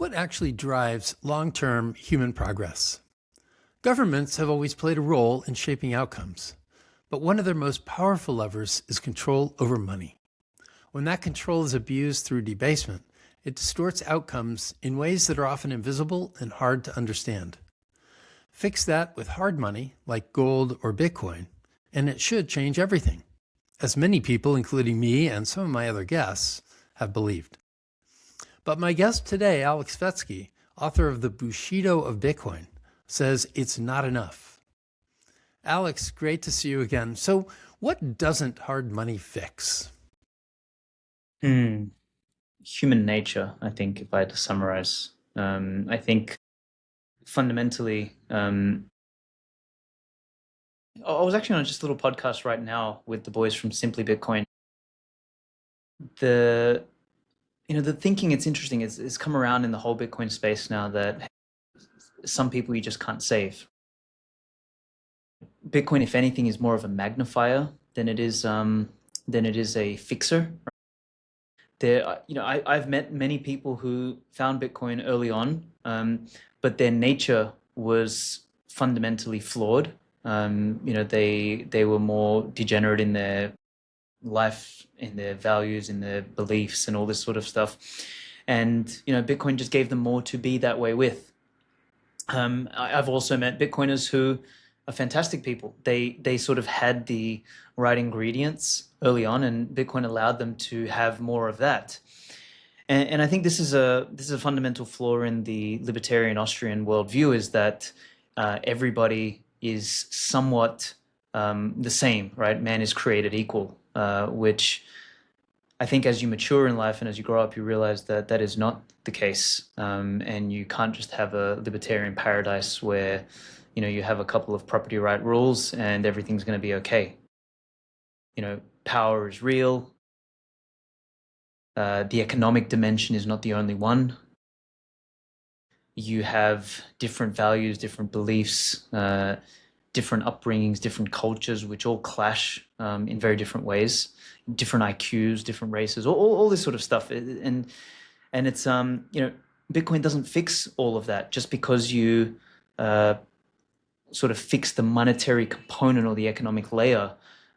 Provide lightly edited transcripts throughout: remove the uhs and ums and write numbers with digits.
What actually drives long-term human progress? Governments have always played a role in shaping outcomes, but one of their most powerful levers is control over money. When that control is abused through debasement, it distorts outcomes in ways that are often invisible and hard to understand. Fix that with hard money, like gold or Bitcoin, and it should change everything, as many people, including me and some of my other guests, have believed. But my guest today, Aleks Svetski, author of the Bushido of Bitcoin, says it's not enough. Aleks, great to see you again. So what doesn't hard money fix? Human nature, I think, if I had to summarize. I think fundamentally, I was actually on just a little podcast right now with the boys from Simply Bitcoin. The thinking, it's interesting, it's come around in the whole Bitcoin space now that some people you just can't save. Bitcoin, if anything, is more of a magnifier than it is a fixer. I've met many people who found Bitcoin early on, but their nature was fundamentally flawed. They were more degenerate in their life, in their values, in their beliefs, and all this sort of stuff. And Bitcoin just gave them more to be that way with. I've also met Bitcoiners who are fantastic people. They sort of had the right ingredients early on, and Bitcoin allowed them to have more of that. And I think this is a fundamental flaw in the libertarian Austrian worldview, is that everybody is somewhat the same, right? Man is created equal, which I think as you mature in life and as you grow up, you realize that that is not the case. And you can't just have a libertarian paradise where, you have a couple of property right rules and everything's going to be okay. Power is real. The economic dimension is not the only one. You have different values, different beliefs, different upbringings, different cultures, which all clash in very different ways. Different IQs, different races, all this sort of stuff. And it's, Bitcoin doesn't fix all of that just because you sort of fix the monetary component or the economic layer.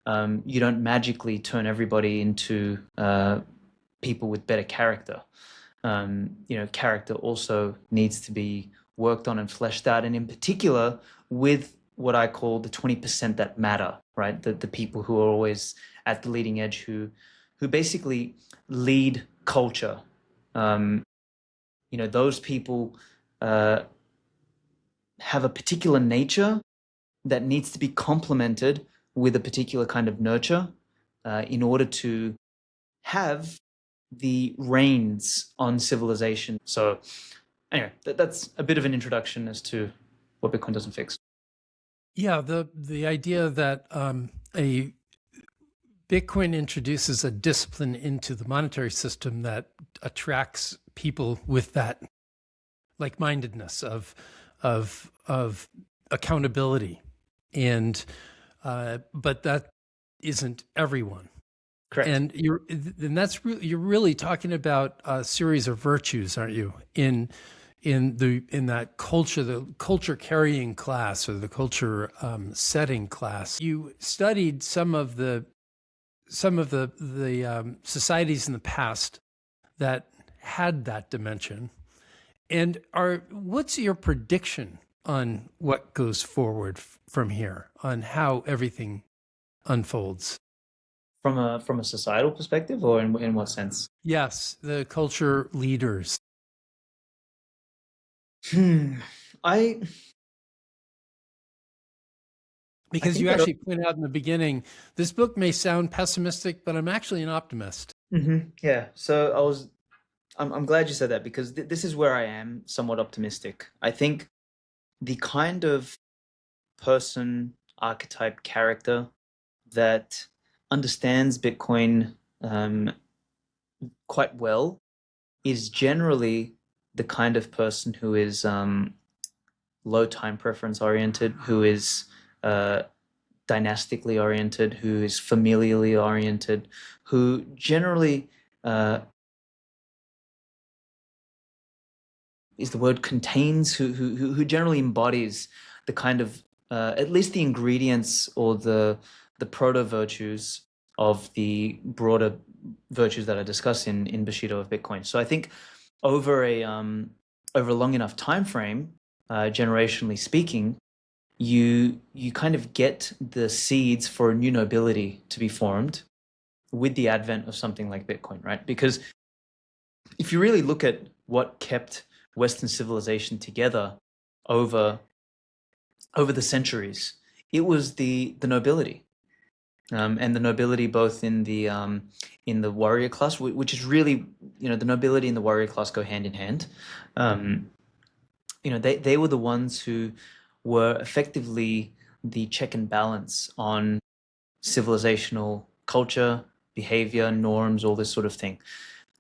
You don't magically turn everybody into people with better character. Character also needs to be worked on and fleshed out, and in particular with what I call the 20% that matter, right? The people who are always at the leading edge, who basically lead culture. Those people have a particular nature that needs to be complemented with a particular kind of nurture in order to have the reins on civilization. So anyway, that's a bit of an introduction as to what Bitcoin doesn't fix. Yeah, the idea that a Bitcoin introduces a discipline into the monetary system that attracts people with that like-mindedness of accountability, and but that isn't everyone. Correct. And you're really talking about a series of virtues, aren't you? In that culture, the culture carrying class, or the culture setting class. You studied some of the societies in the past that had that dimension, and what's your prediction on what goes forward from here, on how everything unfolds? From a societal perspective, or in what sense? Yes, the culture leaders. Because you actually pointed out in the beginning, this book may sound pessimistic, but I'm actually an optimist. Yeah. So I'm glad you said that, because this is where I am somewhat optimistic. I think the kind of person, archetype, character that understands Bitcoin quite well is generally the kind of person who is low time preference oriented, who is dynastically oriented, who is familially oriented, who generally is the word contains, who generally embodies the kind of at least the ingredients or the proto virtues of the broader virtues that I discuss in Bushido of Bitcoin. So I think over a long enough time frame, generationally speaking, you kind of get the seeds for a new nobility to be formed with the advent of something like Bitcoin, right? Because if you really look at what kept Western civilization together over the centuries, it was the nobility, and the nobility both in the warrior class, which is really, the nobility and the warrior class go hand in hand. They were the ones who were effectively the check and balance on civilizational culture, behavior, norms, all this sort of thing.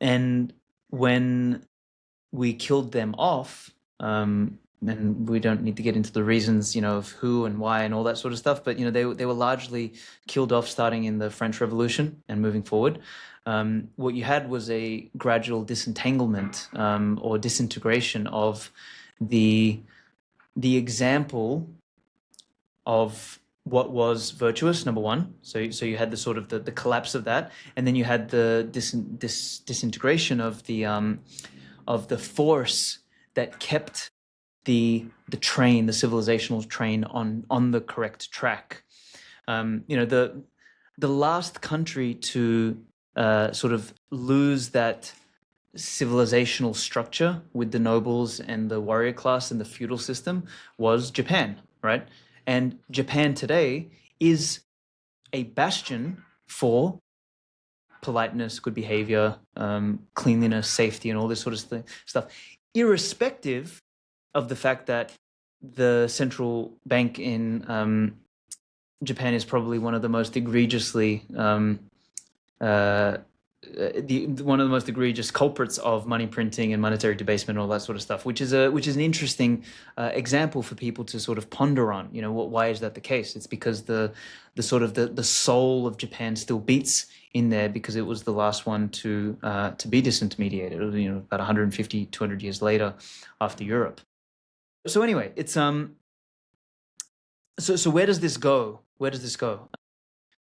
And when we killed them off, and we don't need to get into the reasons, of who and why and all that sort of stuff, but they were largely killed off starting in the French Revolution and moving forward. What you had was a gradual disentanglement, or disintegration of the example of what was virtuous, number one. So you had the sort of the collapse of that, and then you had the disintegration of the force that kept the train, the civilizational train, on the correct track. The last country to sort of lose that civilizational structure with the nobles and the warrior class and the feudal system was Japan, right? And Japan today is a bastion for politeness, good behavior, cleanliness, safety, and all this sort of stuff, irrespective of the fact that the central bank in Japan is probably one of the most egregiously one of the most egregious culprits of money printing and monetary debasement and all that sort of stuff, which is an interesting example for people to sort of ponder on. Why is that the case? It's because the sort of the soul of Japan still beats in there, because it was the last one to be disintermediated, about 150, 200 years later after Europe. So anyway, it's so where does this go? Where does this go?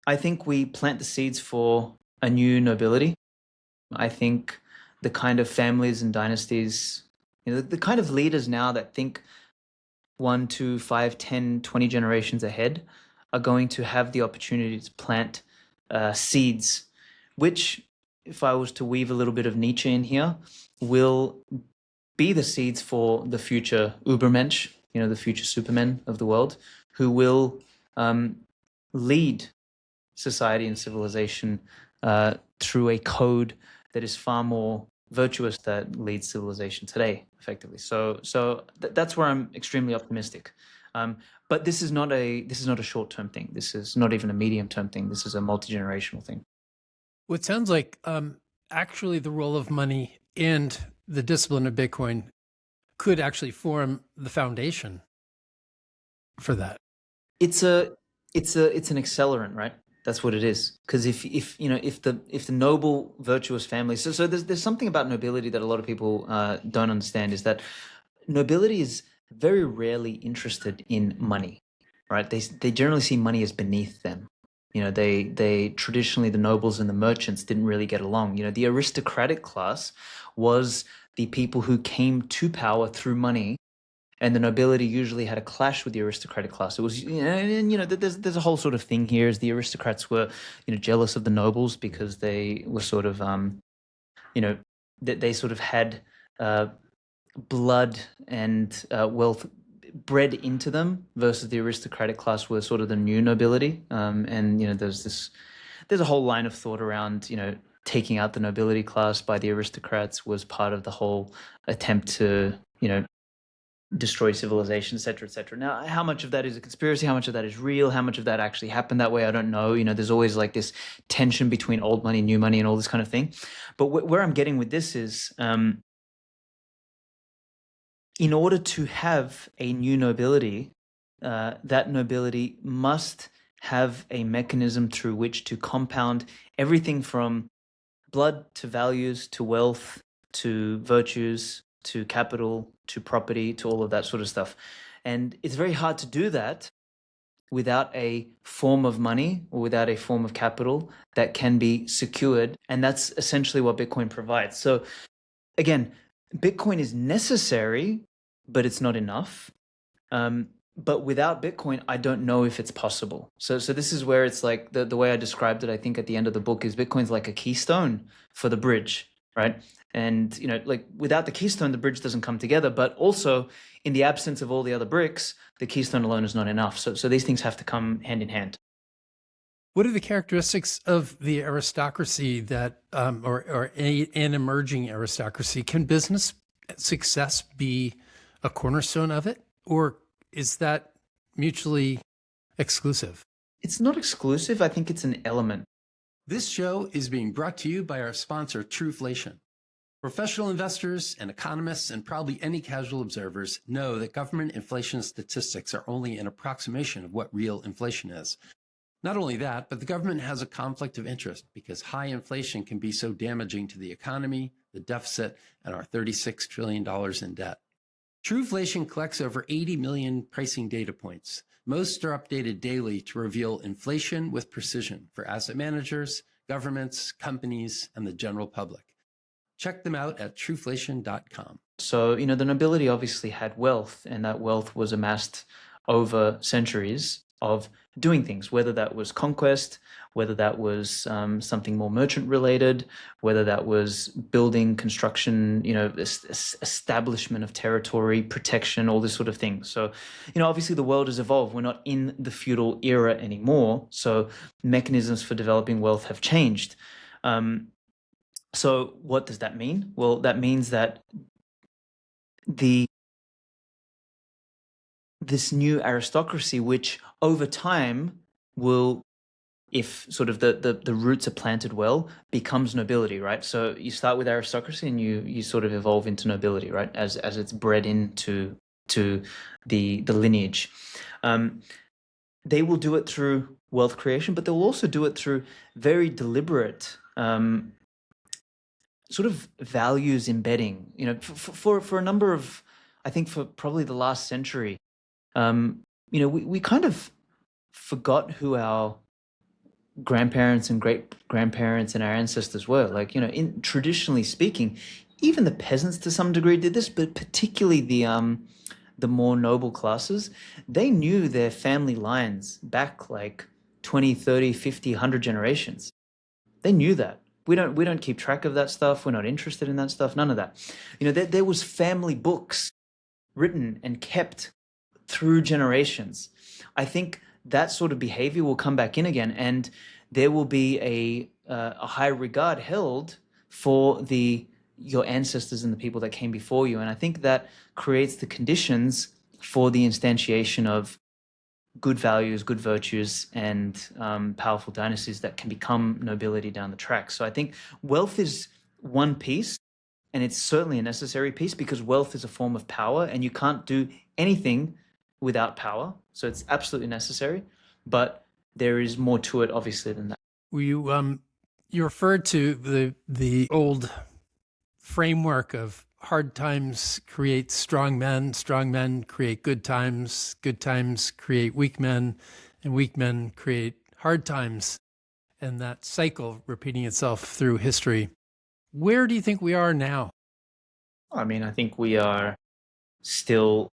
I think we plant the seeds for a new nobility. I think the kind of families and dynasties, the kind of leaders now that think 1, 2, 5, 10, 20 generations ahead are going to have the opportunity to plant seeds, which, if I was to weave a little bit of Nietzsche in here, will be the seeds for the future Übermensch, the future supermen of the world, who will lead society and civilization through a code that is far more virtuous that leads civilization today, effectively. So that's where I'm extremely optimistic. But this is not a short-term thing. This is not even a medium-term thing. This is a multi-generational thing. Well, it sounds like actually the role of money and the discipline of Bitcoin could actually form the foundation for that. It's an accelerant, right? That's what it is. Because if the noble, virtuous families, so there's something about nobility that a lot of people don't understand, is that nobility is very rarely interested in money, right? They generally see money as beneath them. They traditionally, the nobles and the merchants didn't really get along. The aristocratic class was the people who came to power through money, and the nobility usually had a clash with the aristocratic class. It was, there's a whole sort of thing here, as the aristocrats were, jealous of the nobles because they were sort of, they sort of had blood and wealth bred into them, versus the aristocratic class were sort of the new nobility. And there's a whole line of thought around, taking out the nobility class by the aristocrats was part of the whole attempt to, destroy civilization, et cetera, et cetera. Now, how much of that is a conspiracy? How much of that is real? How much of that actually happened that way? I don't know. There's always like this tension between old money, new money, and all this kind of thing. But where I'm getting with this is, in order to have a new nobility, that nobility must have a mechanism through which to compound everything from blood to values to wealth to virtues to capital to property, to all of that sort of stuff. And it's very hard to do that without a form of money or without a form of capital that can be secured. And that's essentially what Bitcoin provides. So again, Bitcoin is necessary, but it's not enough. But without Bitcoin, I don't know if it's possible. So this is where it's like the way I described it, I think at the end of the book, is Bitcoin's like a keystone for the bridge, right? And, you know, like without the keystone, the bridge doesn't come together. But also in the absence of all the other bricks, the keystone alone is not enough. So these things have to come hand in hand. What are the characteristics of the aristocracy that, or an emerging aristocracy? Can business success be a cornerstone of it, or is that mutually exclusive? It's not exclusive. I think it's an element. This show is being brought to you by our sponsor, Trueflation. Professional investors and economists and probably any casual observers know that government inflation statistics are only an approximation of what real inflation is. Not only that, but the government has a conflict of interest because high inflation can be so damaging to the economy, the deficit, and our $36 trillion in debt. Trueflation collects over 80 million pricing data points. Most are updated daily to reveal inflation with precision for asset managers, governments, companies, and the general public. Check them out at trueflation.com. So, you know, the nobility obviously had wealth, and that wealth was amassed over centuries of doing things, whether that was conquest, whether that was something more merchant related, whether that was building, construction, you know, establishment of territory, protection, all this sort of thing. So, you know, obviously the world has evolved. We're not in the feudal era anymore. So mechanisms for developing wealth have changed. So what does that mean? Well, that means that this new aristocracy, which over time will, if sort of the roots are planted well, becomes nobility, right? So you start with aristocracy and you sort of evolve into nobility, right? As it's bred into the lineage. They will do it through wealth creation, but they'll also do it through very deliberate sort of values embedding, you know, for a number of, I think for probably the last century, you know, we kind of forgot who our grandparents and great grandparents and our ancestors were. Like, you know, in traditionally speaking, even the peasants to some degree did this, but particularly the more noble classes, they knew their family lines back like 20, 30, 50, 100 generations. They knew that. We don't keep track of that stuff. We're not interested in that stuff. None of that. You know, there was family books written and kept through generations. I think that sort of behavior will come back in again, and there will be a high regard held for your ancestors and the people that came before you. And I think that creates the conditions for the instantiation of good values, good virtues, and powerful dynasties that can become nobility down the track. So I think wealth is one piece, and it's certainly a necessary piece because wealth is a form of power, and you can't do anything without power. So it's absolutely necessary, but there is more to it, obviously, than that. You referred to the old framework of hard times create strong men create good times create weak men, and weak men create hard times, and that cycle repeating itself through history. Where do you think we are now? I mean, I think we are still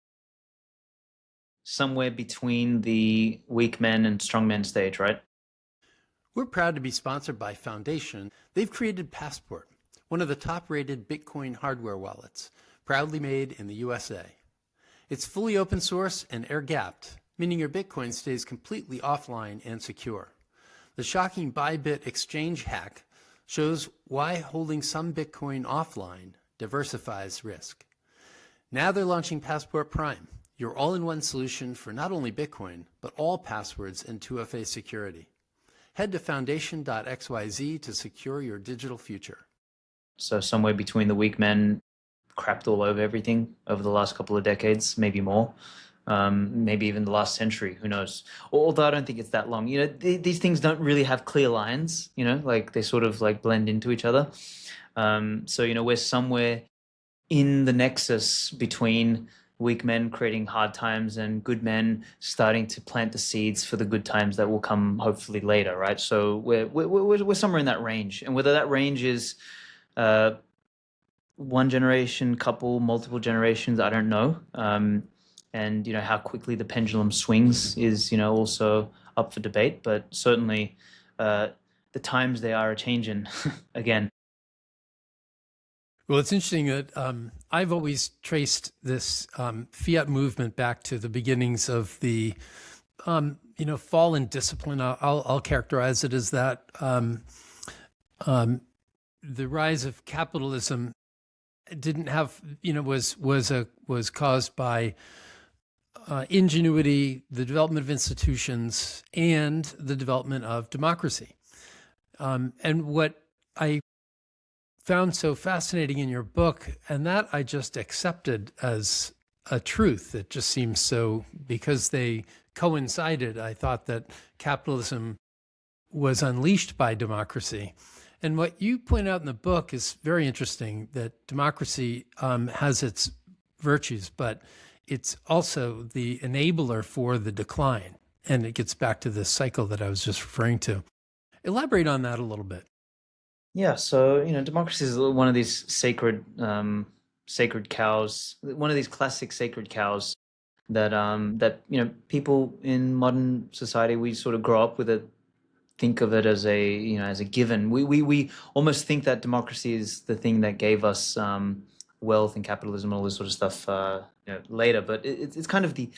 somewhere between the weak men and strong men stage, right? We're proud to be sponsored by Foundation. They've created Passport, one of the top-rated Bitcoin hardware wallets, proudly made in the USA. It's fully open source and air-gapped, meaning your Bitcoin stays completely offline and secure. The shocking Bybit exchange hack shows why holding some Bitcoin offline diversifies risk. Now they're launching Passport Prime, your all-in-one solution for not only Bitcoin, but all passwords and 2FA security. Head to foundation.xyz to secure your digital future. So somewhere between the weak men crapped all over everything over the last couple of decades, maybe more, maybe even the last century, who knows? Although I don't think it's that long. You know, these things don't really have clear lines, you know, like they sort of like blend into each other. So, you know, we're somewhere in the nexus between weak men creating hard times and good men starting to plant the seeds for the good times that will come hopefully later, right? So we're somewhere in that range, and whether that range is uh, one generation, couple, multiple generations, I don't know. And how quickly the pendulum swings is also up for debate, but certainly uh, the times they are a changing again. Well, it's interesting that I've always traced this fiat movement back to the beginnings of the fall in discipline. I'll characterize it as that the rise of capitalism didn't have was caused by ingenuity, the development of institutions, and the development of democracy. And what I found so fascinating in your book, and that I just accepted as a truth. It just seems so, because they coincided. I thought that capitalism was unleashed by democracy. And what you point out in the book is very interesting, that democracy has its virtues, but it's also the enabler for the decline. And it gets back to this cycle that I was just referring to. Elaborate on that a little bit. Yeah, so democracy is one of these sacred cows, one of these classic sacred cows that people in modern society, we sort of grow up with it, think of it as a given. We almost think that democracy is the thing that gave us wealth and capitalism and all this sort of stuff later. But it's kind of the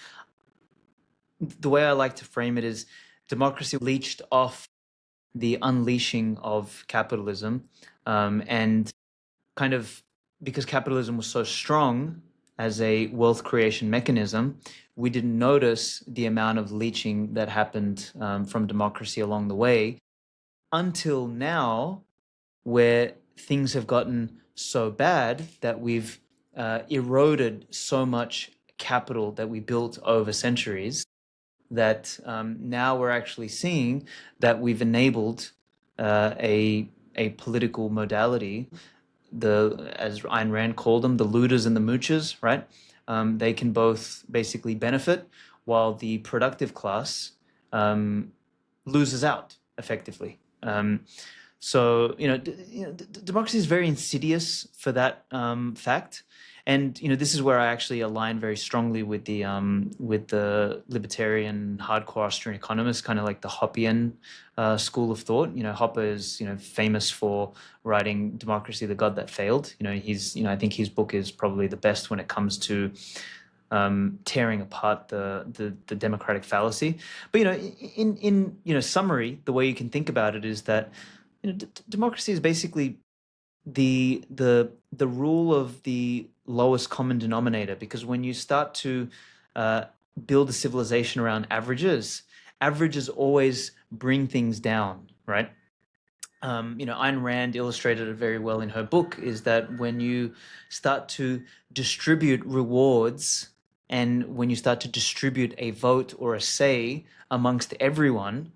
way I like to frame it is democracy leached off the unleashing of capitalism, and kind of because capitalism was so strong as a wealth creation mechanism, we didn't notice the amount of leaching that happened from democracy along the way until now, where things have gotten so bad that we've eroded so much capital that we built over centuries that now we're actually seeing that we've enabled a political modality, as Ayn Rand called them, the looters and the moochers, right? They can both basically benefit while the productive class loses out effectively. So democracy is very insidious for that fact, and this is where I actually align very strongly with the libertarian hardcore Austrian economists, kind of like the Hoppian school of thought. Hoppe is famous for writing "Democracy: The God That Failed." He's I think his book is probably the best when it comes to tearing apart the democratic fallacy. But in summary, the way you can think about it is that democracy is basically the rule of the lowest common denominator, because when you start to build a civilization around averages always bring things down, right? Ayn Rand illustrated it very well in her book, is that when you start to distribute rewards and when you start to distribute a vote or a say amongst everyone,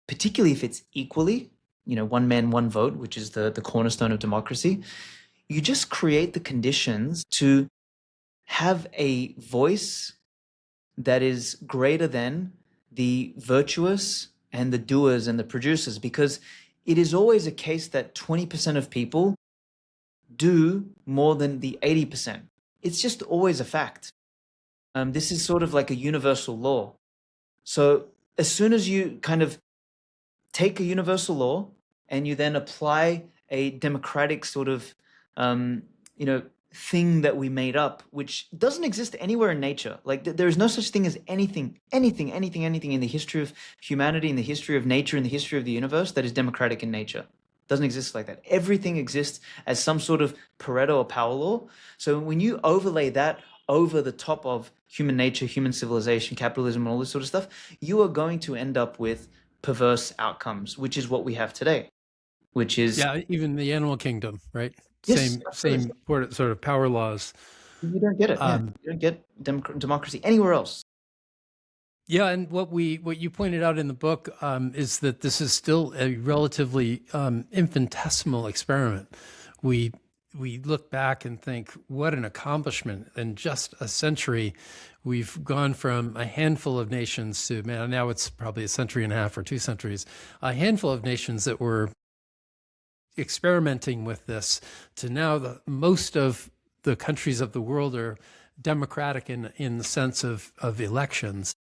particularly if it's equally, one man, one vote, which is the cornerstone of democracy, you just create the conditions to have a voice that is greater than the virtuous and the doers and the producers, because it is always a case that 20% of people do more than the 80%. It's just always a fact. This is sort of like a universal law. So as soon as you kind of take a universal law and you then apply a democratic sort of thing that we made up, which doesn't exist anywhere in nature. Like there is no such thing as anything in the history of humanity, in the history of nature, in the history of the universe that is democratic in nature. It doesn't exist like that. Everything exists as some sort of Pareto or power law. So when you overlay that over the top of human nature, human civilization, capitalism, and all this sort of stuff, you are going to end up with perverse outcomes, which is what we have today, which is even the animal kingdom, right? yes, Same sort of power laws. you don't get it. You don't get democracy anywhere else. Yeah, and what you pointed out in the book is that this is still a relatively infinitesimal experiment. we look back and think, what an accomplishment. In just a century, we've gone from a handful of nations to, man, now it's probably a century and a half or 2 centuries, a handful of nations that were experimenting with this, to now most of the countries of the world are democratic in the sense of elections.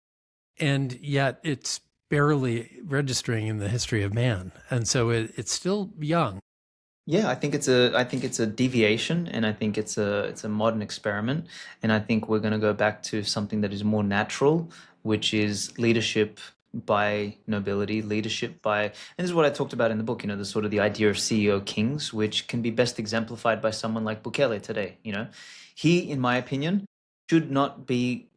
And yet it's barely registering in the history of man. And so it's still young. Yeah, I think it's a deviation, and I think it's a modern experiment, and I think we're going to go back to something that is more natural, which is leadership by nobility, leadership by, and this is what I talked about in the book, the sort of the idea of CEO kings, which can be best exemplified by someone like Bukele today. He, in my opinion, should not be,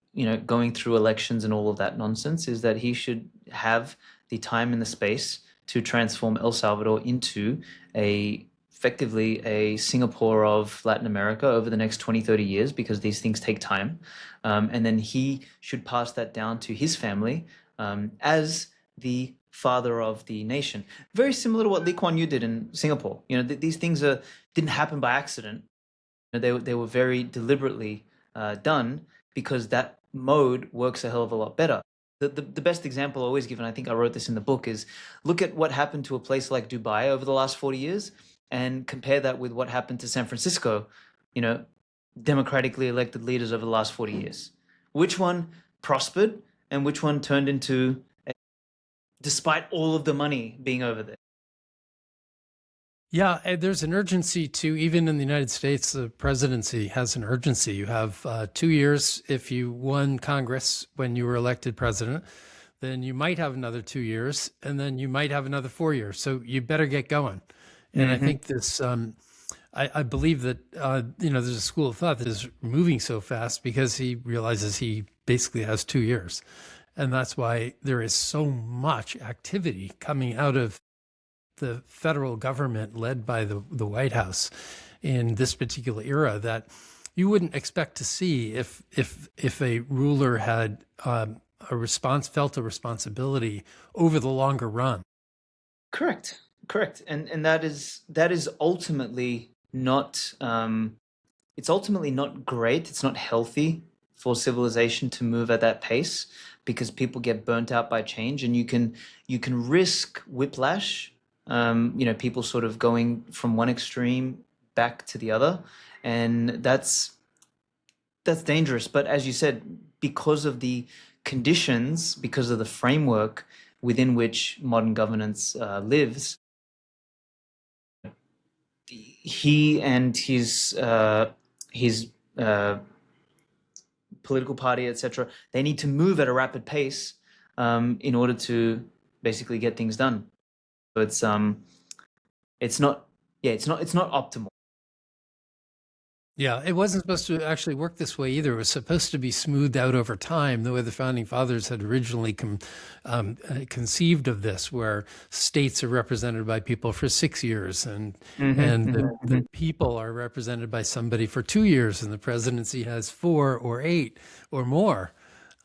going through elections and all of that nonsense. Is that he should have the time and the space to transform El Salvador into a effectively a Singapore of Latin America over the next 20, 30 years, because these things take time. And then he should pass that down to his family as the father of the nation. Very similar to what Lee Kuan Yew did in Singapore. These things didn't happen by accident. They were very deliberately done, because that mode works a hell of a lot better. The best example always given, I think I wrote this in the book, is look at what happened to a place like Dubai over the last 40 years and compare that with what happened to San Francisco, democratically elected leaders over the last 40 years. Which one prospered and which one turned into, despite all of the money being over there? Yeah, and there's an urgency too. Even in the United States, the presidency has an urgency. You have 2 years if you won Congress when you were elected president. Then you might have another 2 years, and then you might have another 4 years. So you better get going. And I think this, I believe that, there's a school of thought that is moving so fast because he realizes he basically has 2 years. And that's why there is so much activity coming out of the federal government led by the White House in this particular era that you wouldn't expect to see if a ruler had felt a responsibility over the longer run. Correct. And that is ultimately not it's ultimately not great. It's not healthy for civilization to move at that pace, because people get burnt out by change, and you can risk whiplash. People sort of going from one extreme back to the other, and that's dangerous. But as you said, because of the conditions, because of the framework within which modern governance lives, he and his political party, etc., they need to move at a rapid pace in order to basically get things done. So it's not, yeah, it's not optimal. Yeah, it wasn't supposed to actually work this way either. It was supposed to be smoothed out over time, the way the founding fathers had originally conceived of this, where states are represented by people for 6 years, and the people are represented by somebody for 2 years, and the presidency has 4 or 8 or more.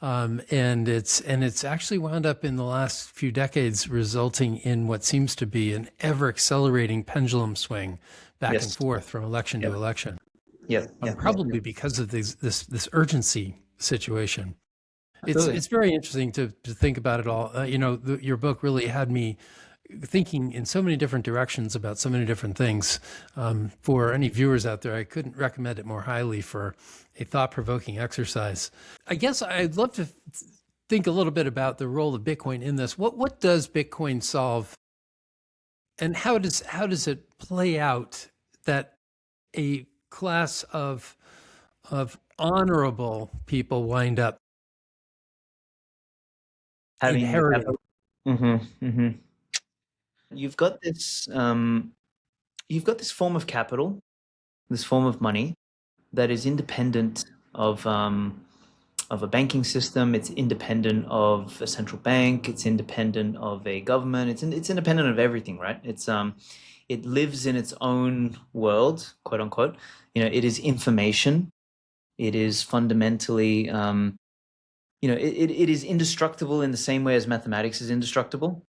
And it's actually wound up in the last few decades resulting in what seems to be an ever accelerating pendulum swing back and Yes. forth from election to Yep. election. Yeah. Probably because of this urgency situation. Absolutely. It's very interesting to think about it all. Your book really had me thinking in so many different directions about so many different things. For any viewers out there, I couldn't recommend it more highly for a thought-provoking exercise. I guess I'd love to think a little bit about the role of Bitcoin in this. What does Bitcoin solve, and how does it play out that a class of honorable people wind up Having the inheriting? capital. You've got this form of capital, this form of money that is independent of a banking system. It's independent of a central bank. It's independent of a government. It's independent of everything, right? It lives in its own world, quote unquote. It is information. It is fundamentally, it is indestructible in the same way as mathematics is indestructible.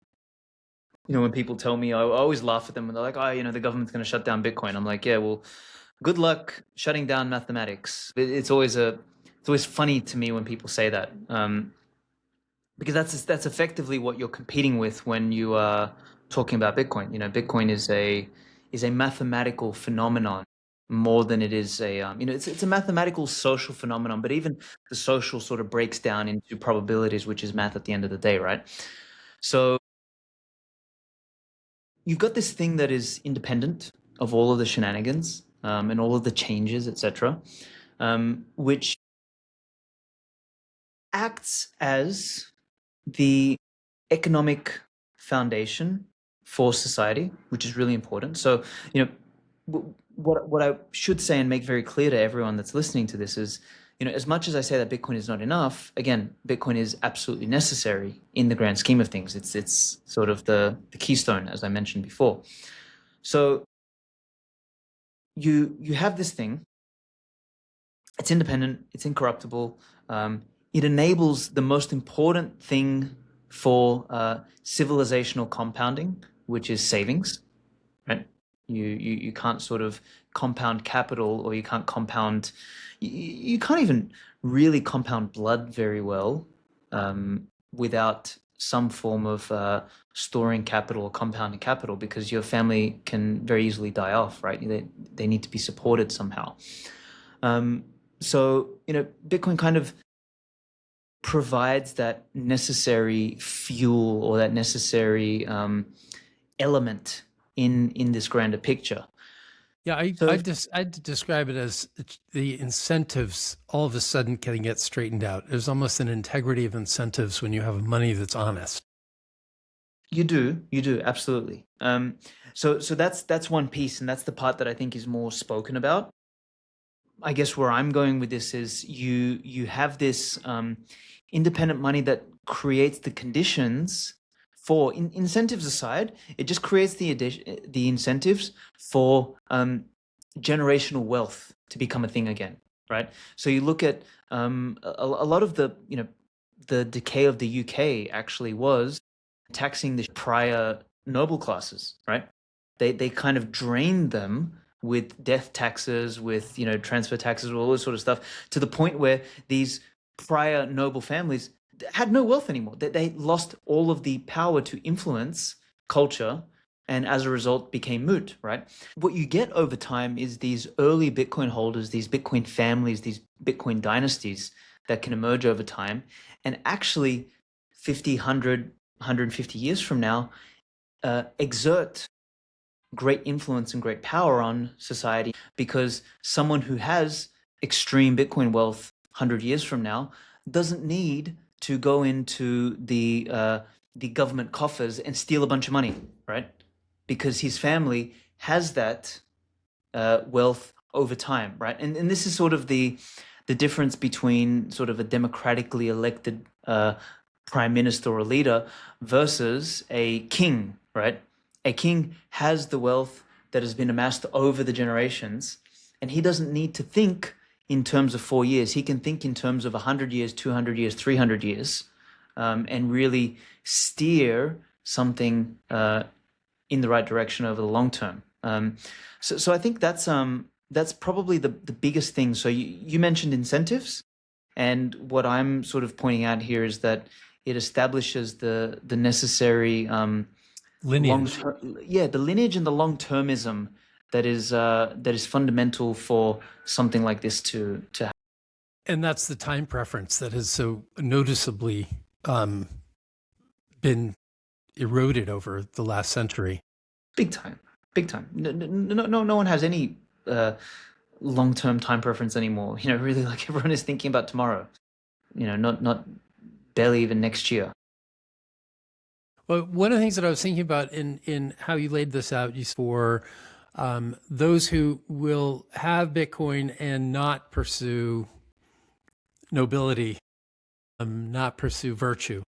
When people tell me, I always laugh at them and they're like, oh, the government's going to shut down Bitcoin. I'm like, yeah, well, good luck shutting down mathematics. It's always funny to me when people say that, because that's effectively what you're competing with when you are talking about Bitcoin. Bitcoin is a mathematical phenomenon more than it is it's a mathematical social phenomenon. But even the social sort of breaks down into probabilities, which is math at the end of the day, right? So you've got this thing that is independent of all of the shenanigans, and all of the changes, etc., which acts as the economic foundation for society, which is really important. So, what I should say and make very clear to everyone that's listening to this is, as much as I say that Bitcoin is not enough, again, Bitcoin is absolutely necessary in the grand scheme of things. It's sort of the keystone, as I mentioned before. So you have this thing. It's independent. It's incorruptible. It enables the most important thing for civilizational compounding, which is savings. Right? You can't sort of compound capital, or you can't compound. You can't even really compound blood very well, without some form of storing capital or compounding capital, because your family can very easily die off, right? They need to be supported somehow. So, Bitcoin kind of provides that necessary fuel, or that necessary element in this grander picture. Yeah, So I'd describe it as the incentives all of a sudden can get straightened out. There's almost an integrity of incentives when you have money that's honest. you do absolutely. So that's one piece, and that's the part that I think is more spoken about. I guess where I'm going with this is you have this independent money that creates the conditions for incentives aside. It just creates the incentives for generational wealth to become a thing again, right? So you look at a lot of the decay of the UK actually was taxing the prior noble classes, right? They kind of drained them with death taxes, with transfer taxes, all this sort of stuff, to the point where these prior noble families had no wealth anymore. They lost all of the power to influence culture, and as a result became moot, right? What you get over time is these early Bitcoin holders, these Bitcoin families, these Bitcoin dynasties that can emerge over time, and actually 50, 100, 150 years from now, exert great influence and great power on society, because someone who has extreme Bitcoin wealth 100 years from now doesn't need to go into the government coffers and steal a bunch of money, right? Because his family has that wealth over time, right? And this is sort of the difference between sort of a democratically elected prime minister or leader versus a king, right? A king has the wealth that has been amassed over the generations, and he doesn't need to think in terms of 4 years. He can think in terms of 100 years, 200 years, 300 years, and really steer something in the right direction over the long term. So I think that's probably the biggest thing. So you mentioned incentives, and what I'm sort of pointing out here is that it establishes the necessary Lineage. the lineage and the long termism that is fundamental for something like this to happen. And that's the time preference that has so noticeably been eroded over the last century. Big time, big time. No one has any long-term time preference anymore. Really, like, everyone is thinking about tomorrow. Not barely even next year. Well, one of the things that I was thinking about in how you laid this out is for those who will have Bitcoin and not pursue nobility, not pursue virtue.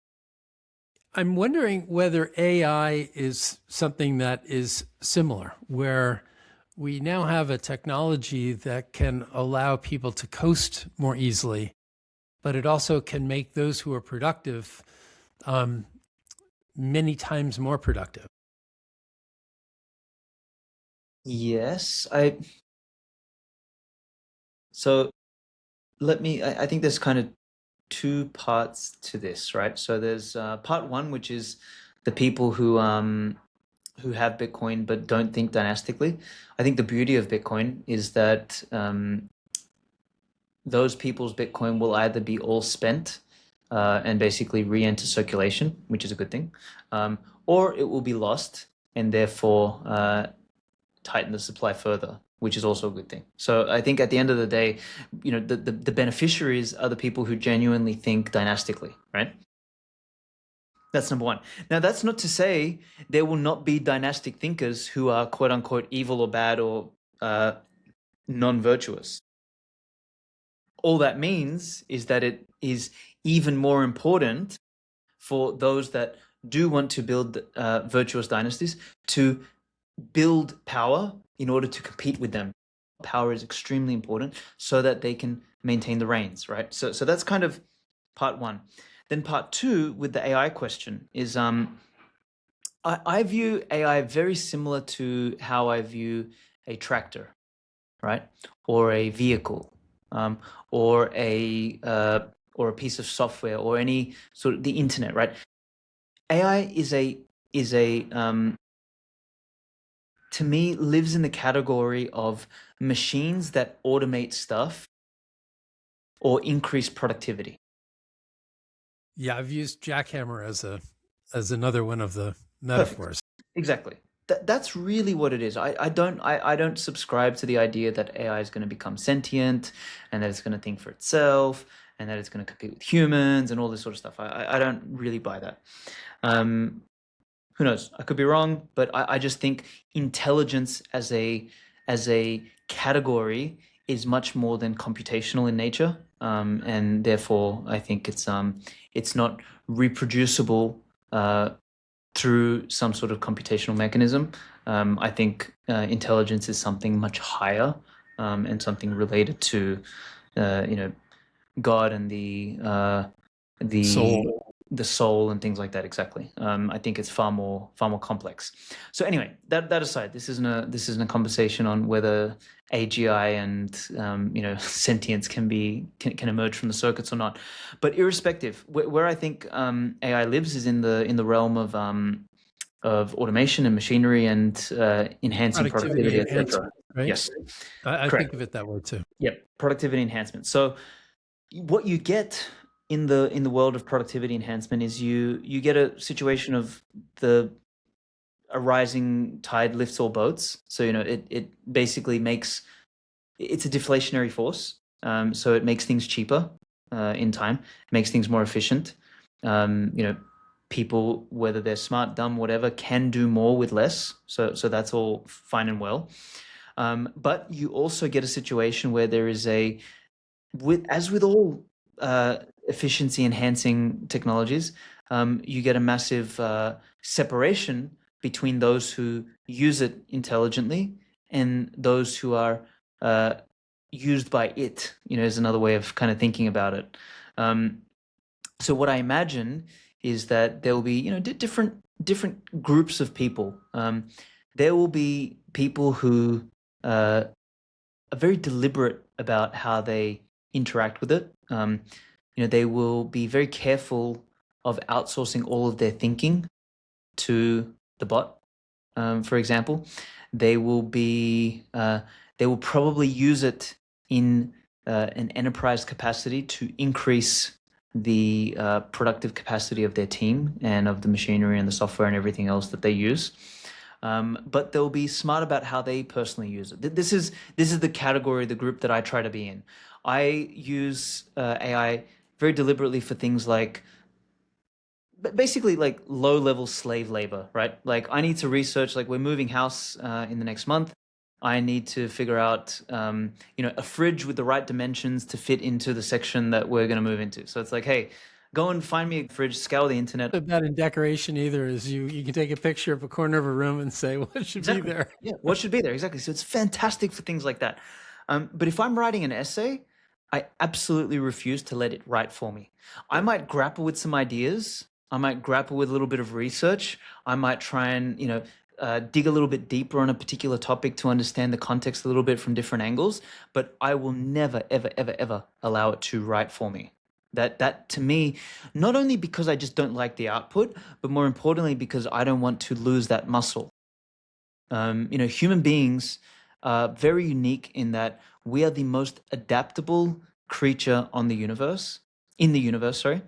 I'm wondering whether AI is something that is similar, where we now have a technology that can allow people to coast more easily, but it also can make those who are productive many times more productive. Yes, so I think there's kind of two parts to this, right? So there's part one, which is the people who have Bitcoin but don't think dynastically. I think the beauty of Bitcoin is that those people's Bitcoin will either be all spent and basically re-enter circulation, which is a good thing, or it will be lost and therefore tighten the supply further, which is also a good thing. So I think at the end of the day, the beneficiaries are the people who genuinely think dynastically, right? That's number one. Now, that's not to say there will not be dynastic thinkers who are quote unquote evil or bad or non-virtuous. All that means is that it is even more important for those that do want to build virtuous dynasties to build power in order to compete with them. Power is extremely important so that they can maintain the reins, right? So that's kind of part one. Then part two with the AI question is I view AI very similar to how I view a tractor, right, or a vehicle, um, or a piece of software, or any sort of the internet, right? AI is a to me lives in the category of machines that automate stuff or increase productivity. Yeah, I've used jackhammer as another one of the Perfect. metaphors. Exactly. That's really what it is. I don't subscribe to the idea that AI is going to become sentient and that it's going to think for itself and that it's going to compete with humans and all this sort of stuff. I don't really buy that. Um, who knows? I could be wrong, but I just think intelligence as a category is much more than computational in nature, and therefore I think it's not reproducible through some sort of computational mechanism. I think intelligence is something much higher and something related to you know God and the Soul. the soul and things like that. Exactly. I think it's far more complex. So anyway, that aside, this isn't a conversation on whether AGI and sentience can emerge from the circuits or not. But irrespective, where I think AI lives is in the realm of automation and machinery and enhancing Productivity productivity, etc. enhancement, right? Yes, I correct. think of it that way too. Yep, productivity enhancement. So what you get in the world of productivity enhancement is you get a situation of the a rising tide lifts all boats. So it basically makes it's a deflationary force. So it makes things cheaper in time, makes things more efficient. People, whether they're smart, dumb, whatever, can do more with less. So that's all fine and well. But you also get a situation where there is as with all efficiency enhancing technologies, you get a massive separation between those who use it intelligently and those who are uh, used by it. Is another way of kind of thinking about it. So what I imagine is that there will be different groups of people. There will be people who are very deliberate about how they interact with it. They will be very careful of outsourcing all of their thinking to the bot. For example, they will be they will probably use it in an enterprise capacity to increase the productive capacity of their team and of the machinery and the software and everything else that they use. But they'll be smart about how they personally use it. This is the category, the group that I try to be in. I use AI very deliberately for things like basically like low level slave labor, right? Like I need to research, like we're moving house in the next month. I need to figure out, a fridge with the right dimensions to fit into the section that we're going to move into. So it's like, hey, go and find me a fridge, scour the internet. That in decoration either is you can take a picture of a corner of a room and say what should be Exactly. there. Yeah, what should be there? Exactly. So it's fantastic for things like that. But if I'm writing an essay, I absolutely refuse to let it write for me. I might grapple with some ideas. I might grapple with a little bit of research. I might try and dig a little bit deeper on a particular topic to understand the context a little bit from different angles, but I will never, ever, ever, ever allow it to write for me. That to me, not only because I just don't like the output, but more importantly because I don't want to lose that muscle. Human beings are very unique in that we are the most adaptable creature in the universe, sorry.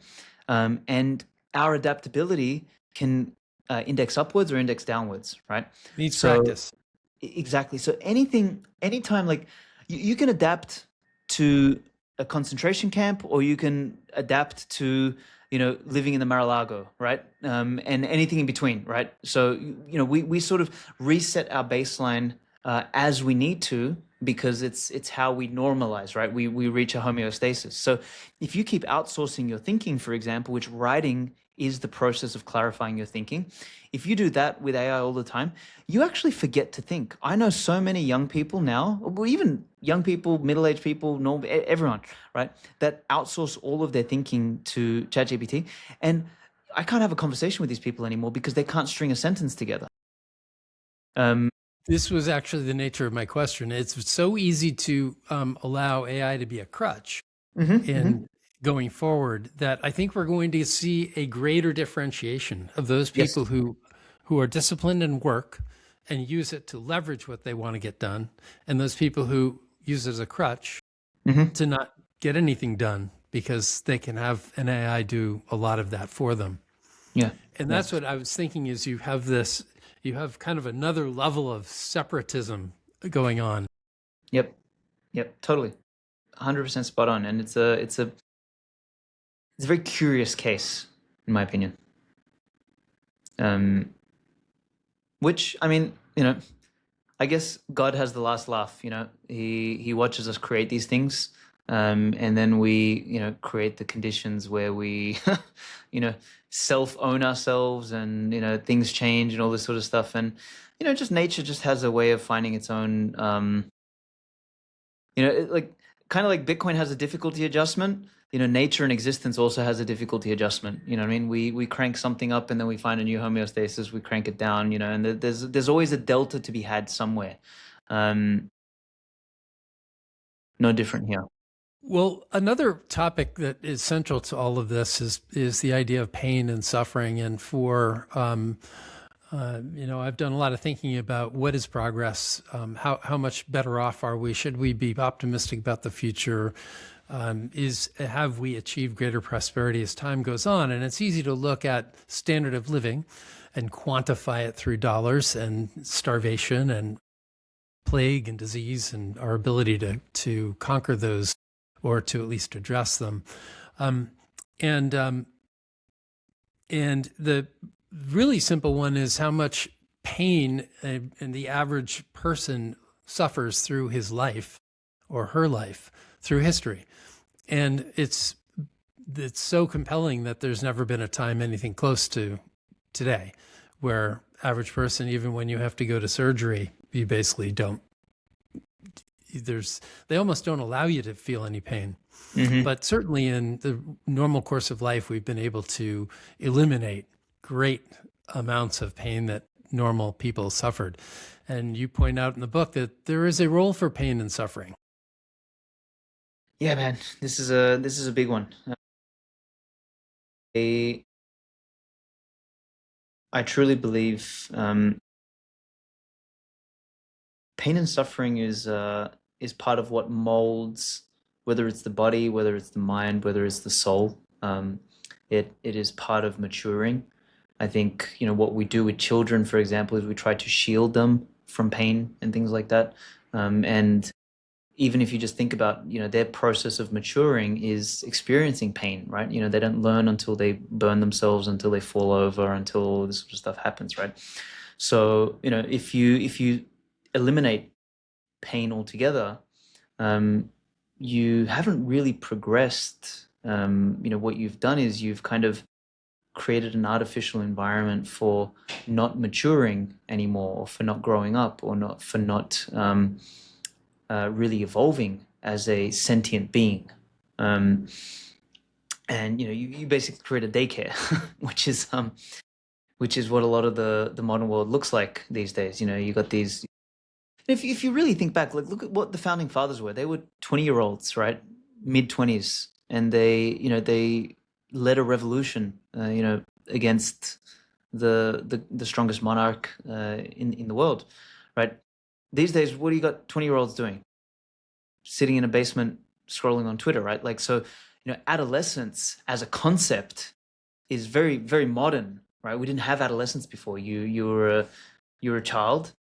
And our adaptability can index upwards or index downwards, right? Needs So practice. exactly. So anytime, like you can adapt to a concentration camp, or you can adapt to living in the Mar-a-Lago, right? And anything in between, right? So we sort of reset our baseline as we need to, because it's how we normalize, right? We reach a homeostasis. So if you keep outsourcing your thinking, for example, which writing is the process of clarifying your thinking, if you do that with AI all the time, you actually forget to think. I know so many young people now, or even young people, middle-aged people, normal, everyone, right, that outsource all of their thinking to ChatGPT, and I can't have a conversation with these people anymore because they can't string a sentence together. This was actually the nature of my question. It's so easy to allow AI to be a crutch in going forward that I think we're going to see a greater differentiation of those Yes. people who are disciplined and work and use it to leverage what they want to get done, and those people who use it as a crutch to not get anything done because they can have an AI do a lot of that for them. Yeah. And Yeah. that's what I was thinking is you have kind of another level of separatism going on. Yep. Yep. Totally. 100% spot on. And it's a very curious case, in my opinion. Which, I mean, I guess God has the last laugh. He watches us create these things, and then we create the conditions where we self-own ourselves, and things change and all this sort of stuff. And just nature just has a way of finding its own. Like kind of like Bitcoin has a difficulty adjustment. Nature and existence also has a difficulty adjustment. You know what I mean? We crank something up and then we find a new homeostasis. We crank it down. And there's always a delta to be had somewhere. No different here. Well, another topic that is central to all of this is the idea of pain and suffering. And I've done a lot of thinking about what is progress, how much better off are we? Should we be optimistic about the future? Have we achieved greater prosperity as time goes on? And it's easy to look at standard of living and quantify it through dollars and starvation and plague and disease and our ability to conquer those or to at least address them. And the really simple one is how much pain and the average person suffers through his life or her life through history. And it's so compelling that there's never been a time anything close to today where average person, even when you have to go to surgery, you basically don't. They almost don't allow you to feel any pain. But certainly in the normal course of life, we've been able to eliminate great amounts of pain that normal people suffered. And you point out in the book that there is a role for pain and suffering. Yeah, man, this is a big one. I truly believe pain and suffering is part of what molds, whether it's the body, whether it's the mind, whether it's the soul. It is part of maturing. I think what we do with children, for example, is we try to shield them from pain and things like that. And even if you just think about their process of maturing is experiencing pain, right? They don't learn until they burn themselves, until they fall over, until all this sort of stuff happens, right? So if you eliminate pain altogether, you haven't really progressed. What you've done is you've kind of created an artificial environment for not maturing anymore, or for not growing up, or not really evolving as a sentient being. And you basically create a daycare, which is which is what a lot of the modern world looks like these days. You know, you got these. If you really think back, like look at what the founding fathers were. They were 20-year-olds, right? Mid-20s, and they led a revolution, against the strongest monarch in the world, right? These days, what do you got 20-year-olds doing? Sitting in a basement scrolling on Twitter, right? Like, so, adolescence as a concept is very, very modern, right? We didn't have adolescence before. You were a child,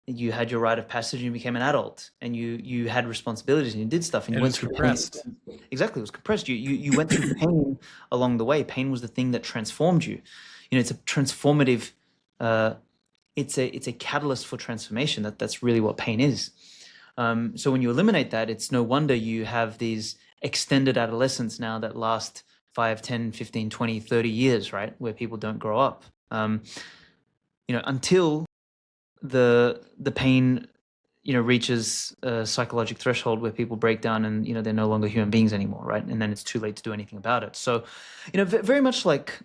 you had your rite of passage, and you became an adult, and you had responsibilities, and you did stuff, and you And went it's through compressed. pain. Exactly, it was compressed. You went through pain along the way. Pain was the thing that transformed you. It's a transformative. It's a catalyst for transformation. That's really what pain is. So when you eliminate that, it's no wonder you have these extended adolescence now that last 5, 10, 15, 20, 30 years, right? Where people don't grow up. Until the pain, reaches a psychological threshold where people break down and, they're no longer human beings anymore, right? And then it's too late to do anything about it. So, very much like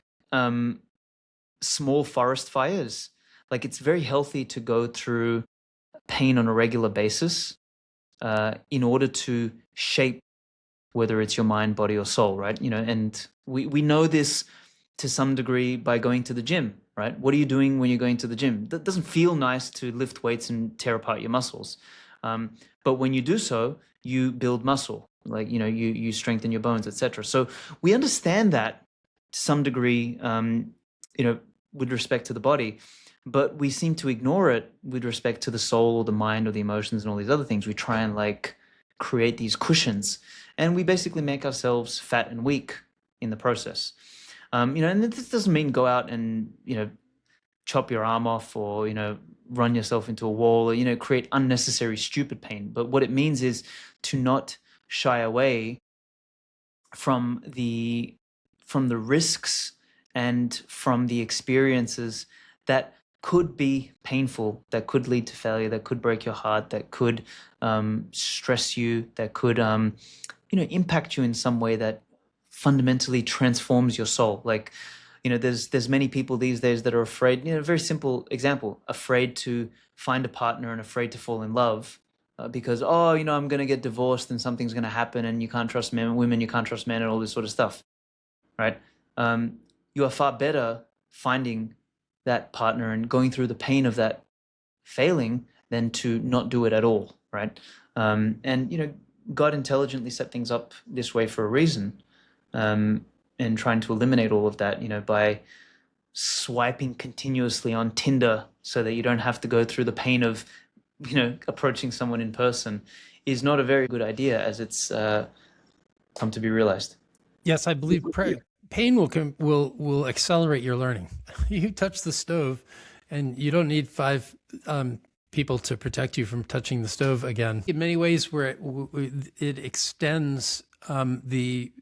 small forest fires, like it's very healthy to go through pain on a regular basis in order to shape whether it's your mind, body, or soul, right? And we know this to some degree by going to the gym, right? What are you doing when you're going to the gym? That doesn't feel nice to lift weights and tear apart your muscles. But when you do so, you build muscle, like, you strengthen your bones, etc. So we understand that to some degree, with respect to the body, but we seem to ignore it with respect to the soul or the mind or the emotions and all these other things. We try and like create these cushions, and we basically make ourselves fat and weak in the process. And this doesn't mean go out and, chop your arm off or, run yourself into a wall or, create unnecessary stupid pain. But what it means is to not shy away from the risks and from the experiences that could be painful, that could lead to failure, that could break your heart, that could stress you, that could impact you in some way that fundamentally transforms your soul. Like, there's many people these days that are afraid. Very simple example: afraid to find a partner and afraid to fall in love. Because I'm going to get divorced and something's going to happen and you can't trust men, women, you can't trust men, and all this sort of stuff, right? You are far better finding that partner and going through the pain of that failing than to not do it at all, right? And God intelligently set things up this way for a reason, and trying to eliminate all of that, by swiping continuously on Tinder so that you don't have to go through the pain of, approaching someone in person is not a very good idea, as it's come to be realized. Yes, I believe pain will accelerate your learning. You touch the stove, and you don't need 5 people to protect you from touching the stove again. In many ways, where it extends the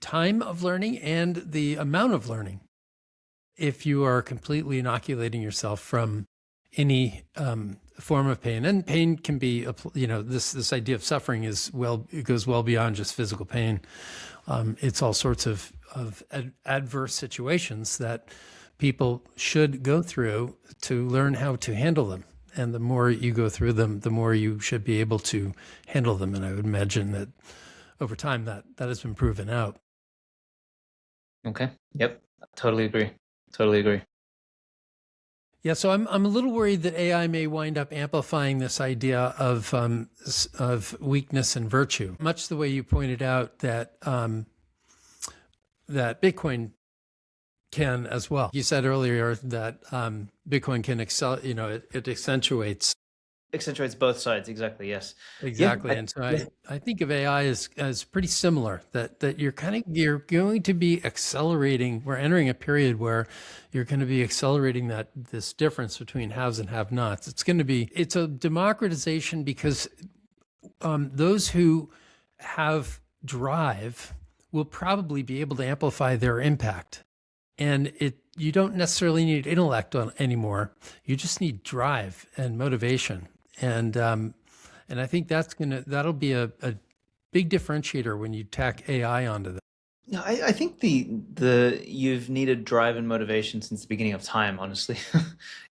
time of learning and the amount of learning. If you are completely inoculating yourself from any form of pain, and pain can be, this idea of suffering it goes well beyond just physical pain. It's all sorts of adverse situations that people should go through to learn how to handle them. And the more you go through them, the more you should be able to handle them. And I would imagine that over time that has been proven out. Okay. Yep. Totally agree. Totally agree. Yeah, so I'm a little worried that AI may wind up amplifying this idea of weakness and virtue, much the way you pointed out that that Bitcoin can as well. You said earlier that Bitcoin can it Accentuates both sides. Exactly. Yes. Exactly. Yeah, And so I think of AI as pretty similar, that you're going to be accelerating. We're entering a period where you're going to be accelerating this difference between haves and have nots. It's a democratization because those who have drive will probably be able to amplify their impact. And you don't necessarily need intellect anymore. You just need drive and motivation. And I think that'll be a big differentiator when you tack AI onto that. Yeah, I think the you've needed drive and motivation since the beginning of time, honestly.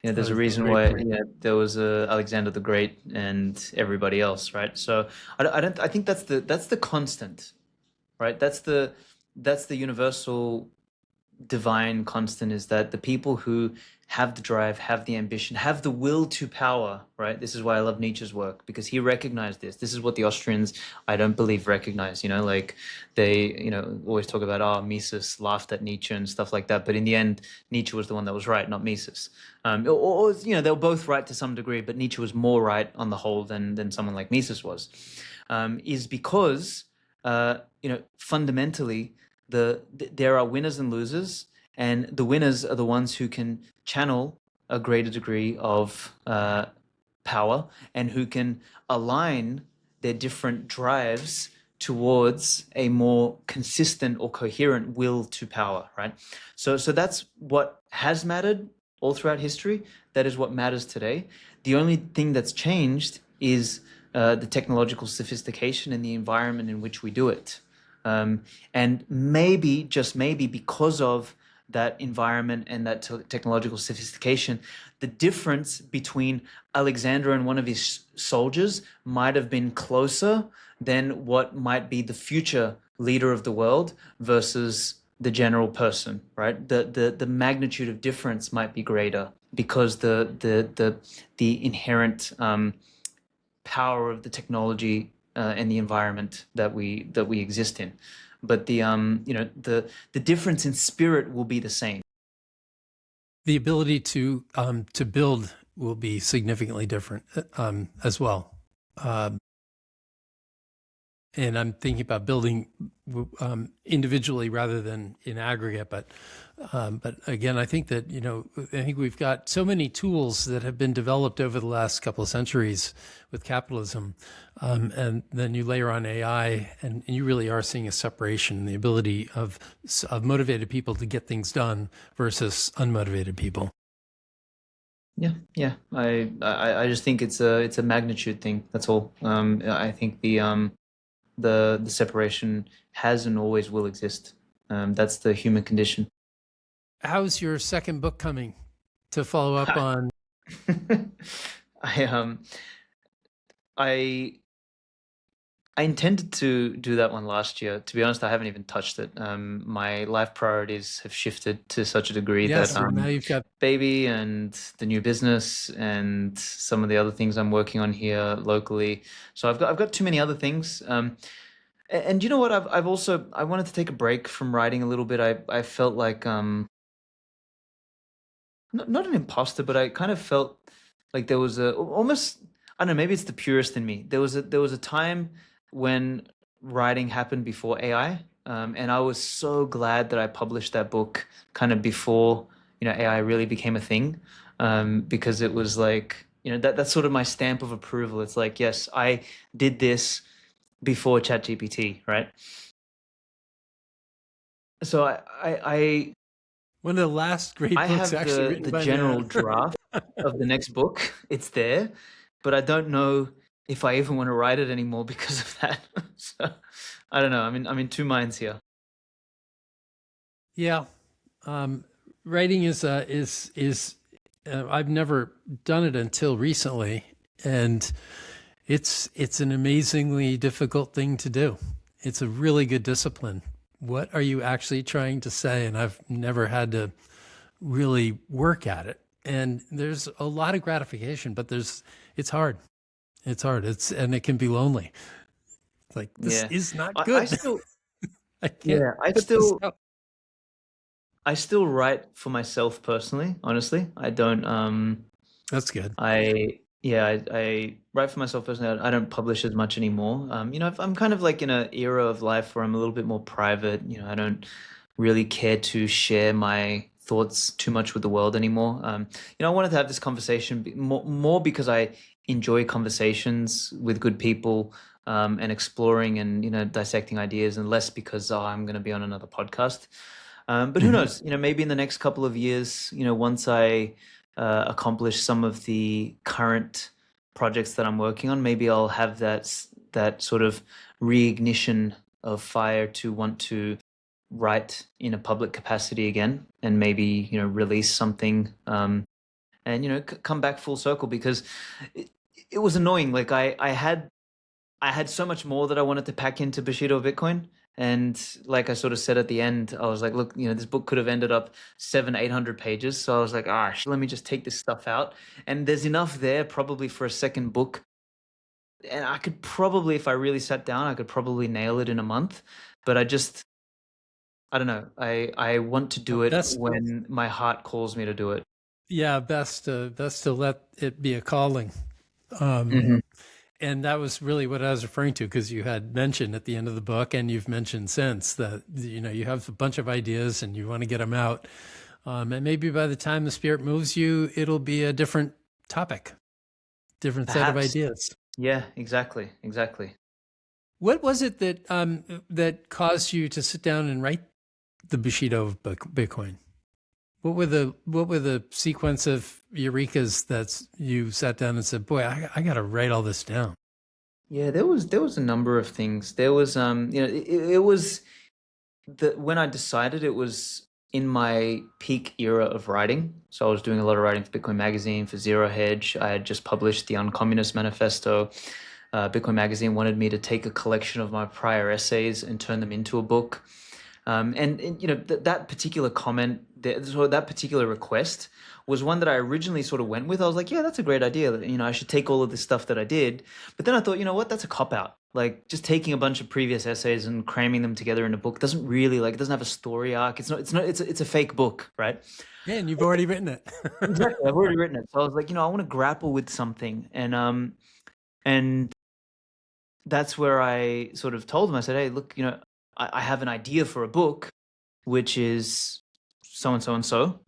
There's a reason Great why point. there was Alexander the Great and everybody else, right? So I think that's the constant, right? That's the universal divine constant, is that the people who have the drive, have the ambition, have the will to power, right? This is why I love Nietzsche's work, because he recognized this. This is what the Austrians, I don't believe, recognize, like they, always talk about, oh, Mises laughed at Nietzsche and stuff like that. But in the end, Nietzsche was the one that was right, not Mises. They were both right to some degree, but Nietzsche was more right on the whole than someone like Mises was, is because, fundamentally, there are winners and losers, and the winners are the ones who can channel a greater degree of power, and who can align their different drives towards a more consistent or coherent will to power, right? So that's what has mattered all throughout history. That is what matters today. The only thing that's changed is the technological sophistication and the environment in which we do it. And maybe, just maybe, because of that environment and that technological sophistication, the difference between Alexander and one of his soldiers might have been closer than what might be the future leader of the world versus the general person, right? The magnitude of difference might be greater because the inherent power of the technology and the environment that we exist in. But the difference in spirit will be the same. The ability to build will be significantly different as well. And I'm thinking about building individually rather than in aggregate. But again, I think that I think we've got so many tools that have been developed over the last couple of centuries with capitalism, and then you layer on AI, and you really are seeing a separation in the ability of motivated people to get things done versus unmotivated people. Yeah. I just think it's a magnitude thing. That's all. I think the separation has and always will exist. That's the human condition. How's your second book coming to follow up on? I I I intended to do that one last year. To be honest, I haven't even touched it. My life priorities have shifted to such a degree that Yes, and now you've got baby and the new business and some of the other things I'm working on here locally. So I've got too many other things. And you know what? I've also, I wanted to take a break from writing a little bit. I felt like not an imposter, but I kind of felt like there was a almost, I don't know, maybe it's the purist in me. There was a time when writing happened before AI, and I was so glad that I published that book kind of before AI really became a thing, because it was like that's sort of my stamp of approval. It's like, yes, I did this before ChatGPT, right? So one of the last great I books have actually the written the by general man. draft of the next book. It's there, but I don't know if I even want to write it anymore because of that. So I don't know. I'm in two minds here. Yeah, writing is I've never done it until recently, and it's an amazingly difficult thing to do. It's a really good discipline. What are you actually trying to say? And I've never had to really work at it. And there's a lot of gratification, but it's hard. It's hard. And it can be lonely. It's like, this Yeah, is not I good. still I can't yeah I put this still out. I still write for myself personally. Honestly, I don't. That's good. I yeah, I write for myself personally. I don't publish as much anymore. I'm kind of like in an era of life where I'm a little bit more private. I don't really care to share my thoughts too much with the world anymore. I wanted to have this conversation more because I enjoy conversations with good people, and exploring and dissecting ideas, and less because, oh, I'm going to be on another podcast. But who Mhm. knows? Maybe in the next couple of years, once I accomplish some of the current projects that I'm working on, maybe I'll have that sort of reignition of fire to want to write in a public capacity again, and maybe release something, and come back full circle, because it, it was annoying. Like I had so much more that I wanted to pack into Bushido of Bitcoin. And like I sort of said at the end, I was like, look, this book could have ended up 700-800 pages. So I was like, let me just take this stuff out. And there's enough there probably for a second book. And I could probably, if I really sat down, I could probably nail it in a month. But I don't know. I want to do it Best, when my heart calls me to do it. yeah, best to let it be a calling. Hmm. And that was really what I was referring to, because you had mentioned at the end of the book, and you've mentioned since, that you have a bunch of ideas and you want to get them out. And maybe by the time the spirit moves you, it'll be a different topic, different set of Perhaps. ideas. Yeah, exactly. Exactly. What was it that that caused you to sit down and write the Bushido of Bitcoin? What were the sequence of eurekas that you sat down and said, "Boy, I got to write all this down"? Yeah, there was a number of things. There was it was when I decided, it was in my peak era of writing. So I was doing a lot of writing for Bitcoin Magazine, for Zero Hedge. I had just published the Uncommunist Manifesto. Bitcoin Magazine wanted me to take a collection of my prior essays and turn them into a book. And that particular comment, that particular request was one that I originally sort of went with. I was like, yeah, that's a great idea. I should take all of this stuff that I did. But then I thought, you know what, that's a cop out. Like, just taking a bunch of previous essays and cramming them together in a book doesn't really, like, it doesn't have a story arc. It's a fake book, right? Yeah, and you've already written it. Exactly. I've already written it. So I was like, I want to grapple with something. And that's where I sort of told them, I said, hey, look, I have an idea for a book, which is so and so and so.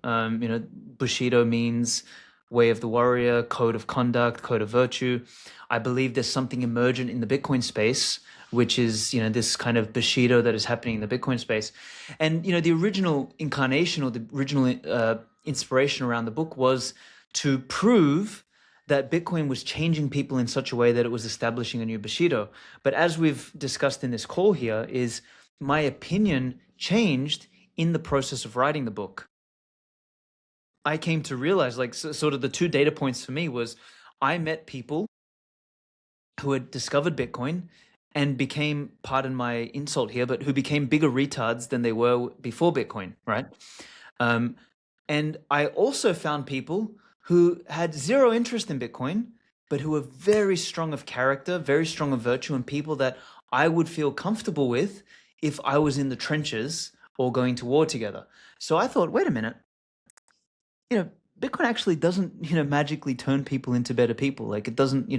Bushido means way of the warrior, code of conduct, code of virtue. I believe there's something emergent in the Bitcoin space, which is, this kind of Bushido that is happening in the Bitcoin space. And, the original incarnation, or the original inspiration around the book, was to prove that Bitcoin was changing people in such a way that it was establishing a new Bushido. But as we've discussed in this call here, is my opinion changed in the process of writing the book. I came to realize, like, sort of the two data points for me was, I met people who had discovered Bitcoin and became, pardon my insult here, but who became bigger retards than they were before Bitcoin, right? And I also found people who had zero interest in Bitcoin, but who were very strong of character, very strong of virtue, and people that I would feel comfortable with if I was in the trenches or going to war together. So I thought, wait a minute, Bitcoin actually doesn't, magically turn people into better people. Like, it doesn't,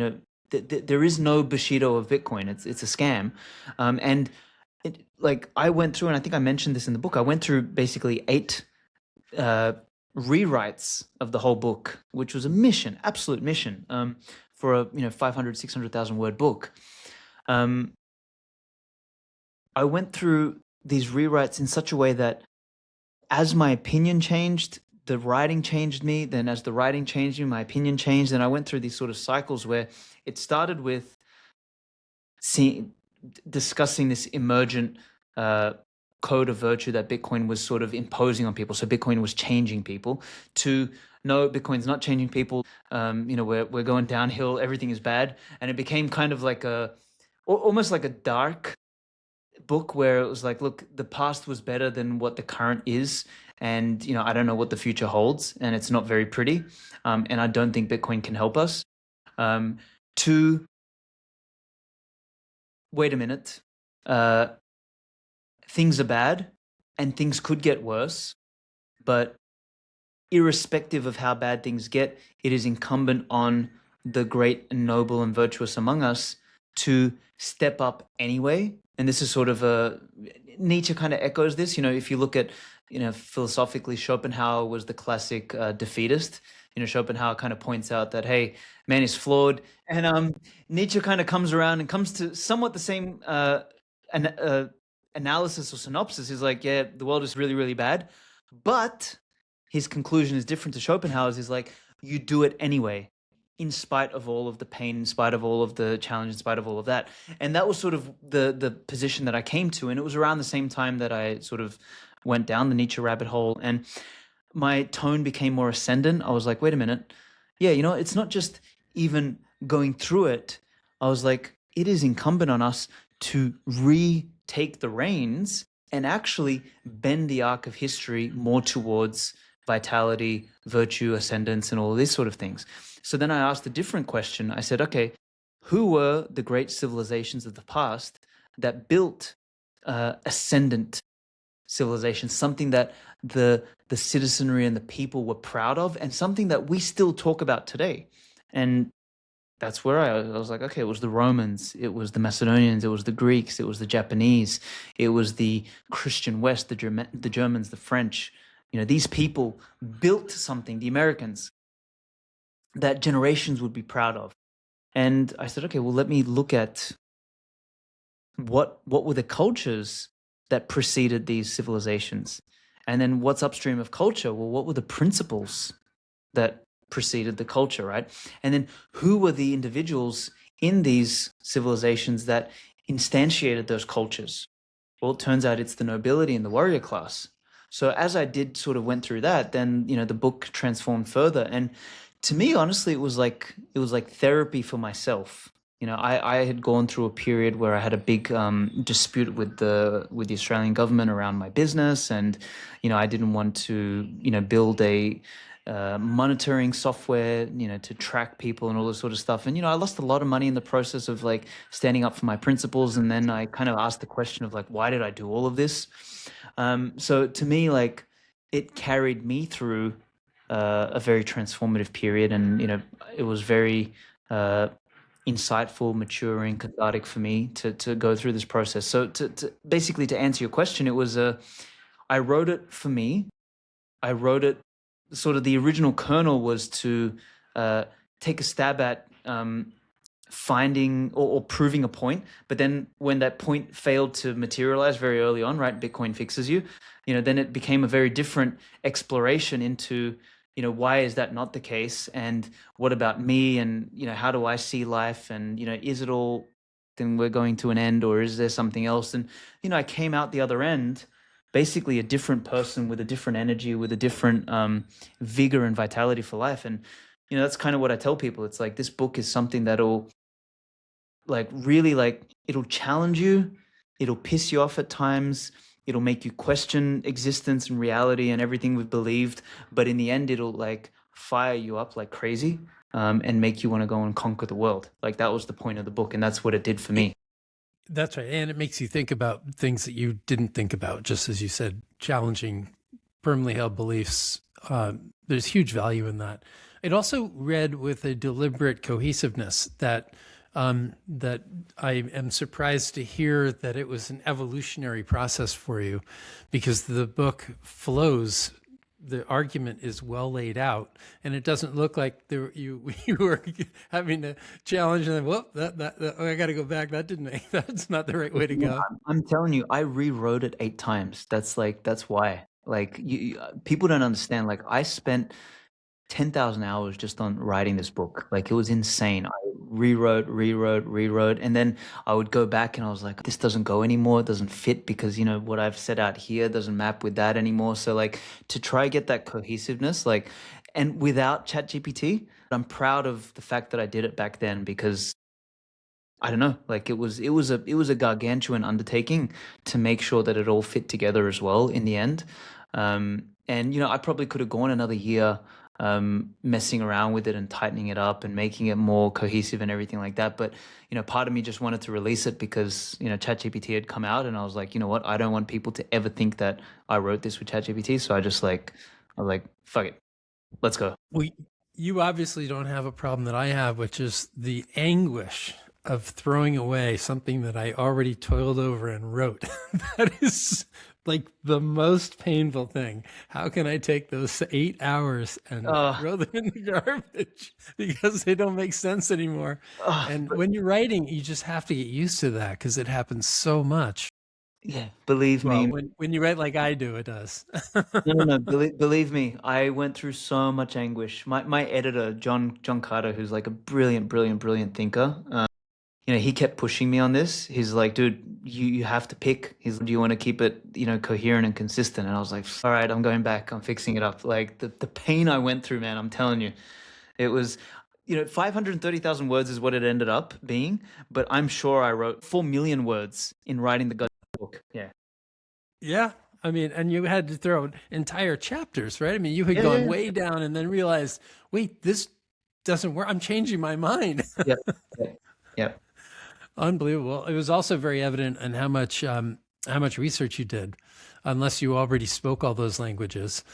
there is no Bushido of Bitcoin. It's a scam. And like, I went through, and I think I mentioned this in the book, I went through basically 8 rewrites of the whole book, which was a mission, absolute mission, for a 500, 600,000 word book. I went through these rewrites in such a way that, as my opinion changed, the writing changed me. Then as the writing changed me, my opinion changed. And I went through these sort of cycles where it started with discussing this emergent code of virtue that Bitcoin was sort of imposing on people. So Bitcoin was changing people, to, no, Bitcoin's not changing people. We're going downhill. Everything is bad. And it became kind of like almost like a dark book, where it was like, look, the past was better than what the current is. And, I don't know what the future holds, and it's not very pretty. And I don't think Bitcoin can help us. To, wait a minute, things are bad and things could get worse, but irrespective of how bad things get, it is incumbent on the great and noble and virtuous among us to step up anyway. And this is sort of Nietzsche kind of echoes this. If you look at, philosophically, Schopenhauer was the classic defeatist. Schopenhauer kind of points out that, hey, man is flawed. And Nietzsche kind of comes around and comes to somewhat the same analysis or synopsis. He's like, yeah, the world is really, really bad. But his conclusion is different to Schopenhauer's. Is like, you do it anyway. in spite of all of the pain, in spite of all of the challenge, in spite of all of that. And that was sort of the position that I came to. And it was around the same time that I sort of went down the Nietzsche rabbit hole, and my tone became more ascendant. I was like, wait a minute. Yeah, it's not just even going through it. I was like, it is incumbent on us to retake the reins and actually bend the arc of history more towards vitality, virtue, ascendance, and all these sort of things. So then I asked a different question. I said, okay, who were the great civilizations of the past that built ascendant civilizations, something that the citizenry and the people were proud of, and something that we still talk about today? And that's where I was like, okay, it was the Romans, it was the Macedonians, it was the Greeks, it was the Japanese, it was the Christian West, the Germans, the French. These people built something, the Americans, that generations would be proud of. And I said, okay, well, let me look at what were the cultures that preceded these civilizations, and then what's upstream of culture. Well, what were the principles that preceded the culture, right? And then who were the individuals in these civilizations that instantiated those cultures? Well, it turns out it's the nobility and the warrior class. So as I did sort of went through that, then the book transformed further. And to me, honestly, it was like therapy for myself. I had gone through a period where I had a big dispute with the Australian government around my business, and I didn't want to build a monitoring software to track people and all this sort of stuff. And I lost a lot of money in the process of like standing up for my principles. And then I kind of asked the question of like, why did I do all of this? So to me, like, it carried me through a very transformative period, and it was very insightful, maturing, cathartic for me to go through this process. So to basically, to answer your question, it was I wrote it for me. I wrote it, sort of the original kernel was to take a stab at finding or proving a point. But then when that point failed to materialize very early on, right, Bitcoin fixes you, then it became a very different exploration into why is that not the case, and what about me, and how do I see life, and is it all then we're going to an end, or is there something else? And I came out the other end basically a different person with a different energy, with a different vigor and vitality for life. And that's kind of what I tell people. It's like, this book is something that'll like really, like, it'll challenge you, it'll piss you off at times, it'll make you question existence and reality and everything we've believed, but in the end it'll like fire you up like crazy, and make you want to go and conquer the world. Like, that was the point of the book, and that's what it did for me. That's right. And it makes you think about things that you didn't think about, just as you said, challenging firmly held beliefs. There's huge value in that. It also read with a deliberate cohesiveness that that I am surprised to hear that it was an evolutionary process for you, because the book flows. The argument is well laid out, and it doesn't look like you were having to challenge and then, whoop, oh, I got to go back. That's not the right way to go. I'm telling you, I rewrote it 8 times. That's why. Like, people don't understand. Like, I spent 10,000 hours just on writing this book. Like, it was insane. I rewrote, and then I would go back and I was like, this doesn't go anymore. It doesn't fit, because what I've set out here doesn't map with that anymore. So like, to try get that cohesiveness, like, and without ChatGPT, I'm proud of the fact that I did it back then, because I don't know, like, it was a gargantuan undertaking to make sure that it all fit together as well in the end. And I probably could have gone another year messing around with it and tightening it up and making it more cohesive and everything like that. But part of me just wanted to release it because ChatGPT had come out, and I was like, you know what, I don't want people to ever think that I wrote this with ChatGPT. So I was like, fuck it, let's go. Well, you obviously don't have a problem that I have, which is the anguish of throwing away something that I already toiled over and wrote. That is like the most painful thing. How can I take those 8 hours and throw them in the garbage because they don't make sense anymore? And when you're writing, you just have to get used to that, because it happens so much. Yeah, believe Well, me. when you write like I do, it does. No. Believe me, I went through so much anguish. My editor, John Carter, who's like a brilliant thinker. He kept pushing me on this. He's like, dude, you have to pick. Do you want to keep it, coherent and consistent? And I was like, all right, I'm going back. I'm fixing it up. Like the pain I went through, man, I'm telling you, it was, 530,000 words is what it ended up being. But I'm sure I wrote 4 million words in writing the book. Yeah. Yeah. I mean, and you had to throw entire chapters, right? I mean, you had gone way down and then realized, wait, this doesn't work. I'm changing my mind. Yep. Yep. Yep. Unbelievable. It was also very evident in how much research you did, unless you already spoke all those languages.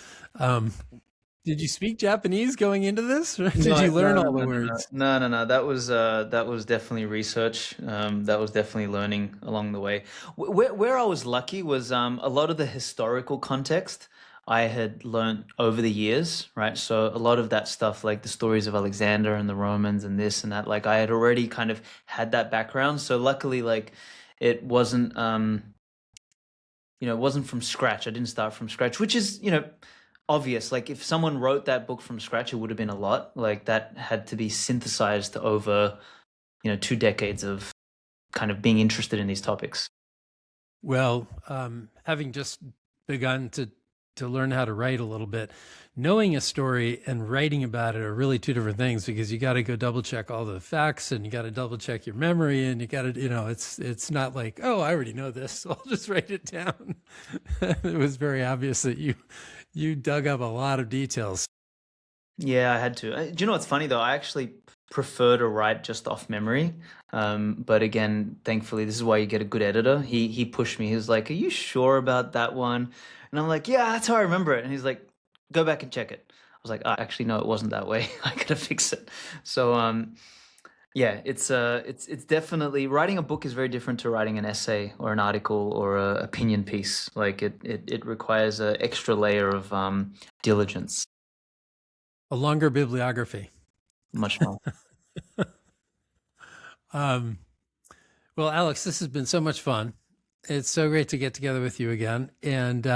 Did you speak Japanese going into this, or did you learn all the words? No. That was definitely research. That was definitely learning along the way. Where I was lucky was a lot of the historical context I had learned over the years, right? So a lot of that stuff, like the stories of Alexander and the Romans and this and that, like I had already kind of had that background. So luckily, like it wasn't it wasn't from scratch. I didn't start from scratch, which is, obvious. Like if someone wrote that book from scratch, it would have been a lot. Like that had to be synthesized over, 2 decades of kind of being interested in these topics. Well, having just begun to learn how to write a little bit, knowing a story and writing about it are really two different things, because you got to go double check all the facts and you got to double check your memory, and you got to, it's not like, oh, I already know this, so I'll just write it down. It was very obvious that you dug up a lot of details. Yeah, I had to. Do you know what's funny though? I actually prefer to write just off memory. But again, thankfully, this is why you get a good editor. He pushed me. He was like, "Are you sure about that one?" And I'm like, "Yeah, that's how I remember it." And he's like, "Go back and check it." I was like, actually, no, it wasn't that way. I gotta fix it." So, yeah, it's definitely writing a book is very different to writing an essay or an article or a opinion piece. Like it requires an extra layer of diligence. A longer bibliography. Much more. Um, well, Aleks, this has been so much fun. It's so great to get together with you again. And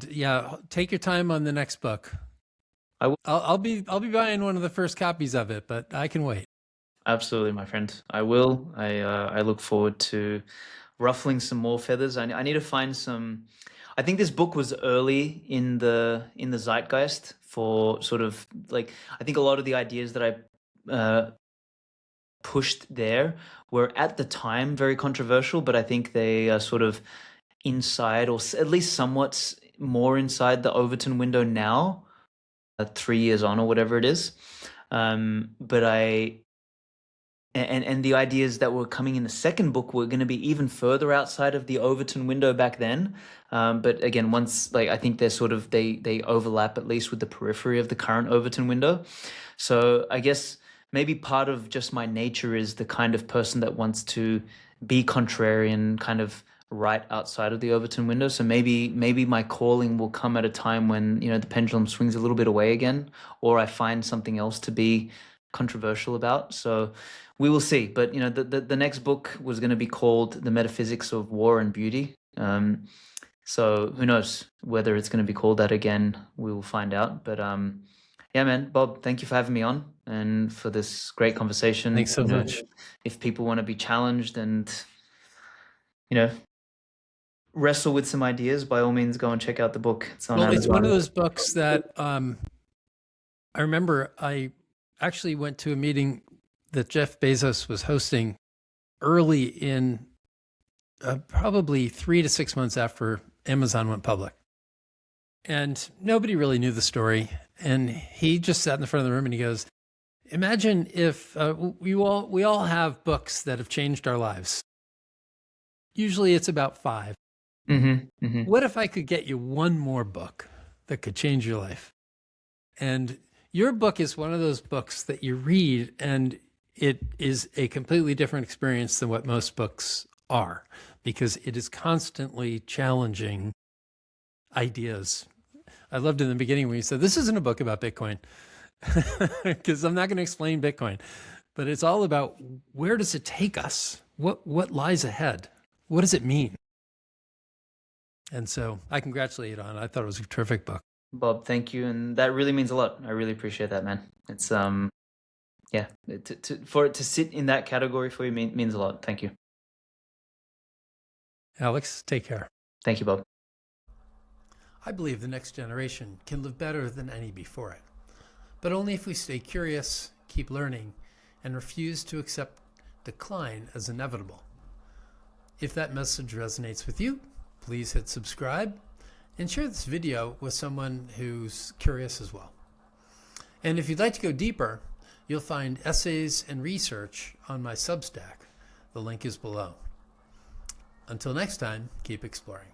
yeah, take your time on the next book. I'll be buying one of the first copies of it, but I can wait. Absolutely, my friend. I will. I look forward to ruffling some more feathers. I need to find some. I think this book was early in the zeitgeist for sort of like I think a lot of the ideas that I pushed there were at the time very controversial, but I think they are sort of inside or at least somewhat more inside the Overton window now, 3 years on or whatever it is. But and the ideas that were coming in the second book were going to be even further outside of the Overton window back then. But again, once like I think they're sort of they overlap at least with the periphery of the current Overton window. So I guess maybe part of just my nature is the kind of person that wants to be contrarian, kind of right outside of the Overton window. So maybe my calling will come at a time when the pendulum swings a little bit away again, or I find something else to be controversial about. So we will see. But the next book was going to be called The Metaphysics of War and Beauty. So who knows whether it's going to be called that again? We will find out. But yeah, man, Bob, thank you for having me on and for this great conversation. Thanks so much. If people want to be challenged and wrestle with some ideas, by all means, go and check out the book. It's on Amazon. It's one of those books that I remember I actually went to a meeting that Jeff Bezos was hosting early in probably 3 to 6 months after Amazon went public. And nobody really knew the story. And he just sat in the front of the room and he goes, imagine if we all have books that have changed our lives. Usually it's about 5. What if I could get you one more book that could change your life? And your book is one of those books that you read and it is a completely different experience than what most books are, because it is constantly challenging ideas. I loved in the beginning when you said, this isn't a book about Bitcoin, because I'm not going to explain Bitcoin, but it's all about where does it take us? What lies ahead? What does it mean? And so I congratulate you on it. I thought it was a terrific book. Bob, thank you, and that really means a lot. I really appreciate that, man. It's yeah, for it to sit in that category for you means a lot. Thank you. Aleks, take care. Thank you, Bob. I believe the next generation can live better than any before it, but only if we stay curious, keep learning, and refuse to accept decline as inevitable. If that message resonates with you, please hit subscribe and share this video with someone who's curious as well. And if you'd like to go deeper, you'll find essays and research on my Substack. The link is below. Until next time, keep exploring.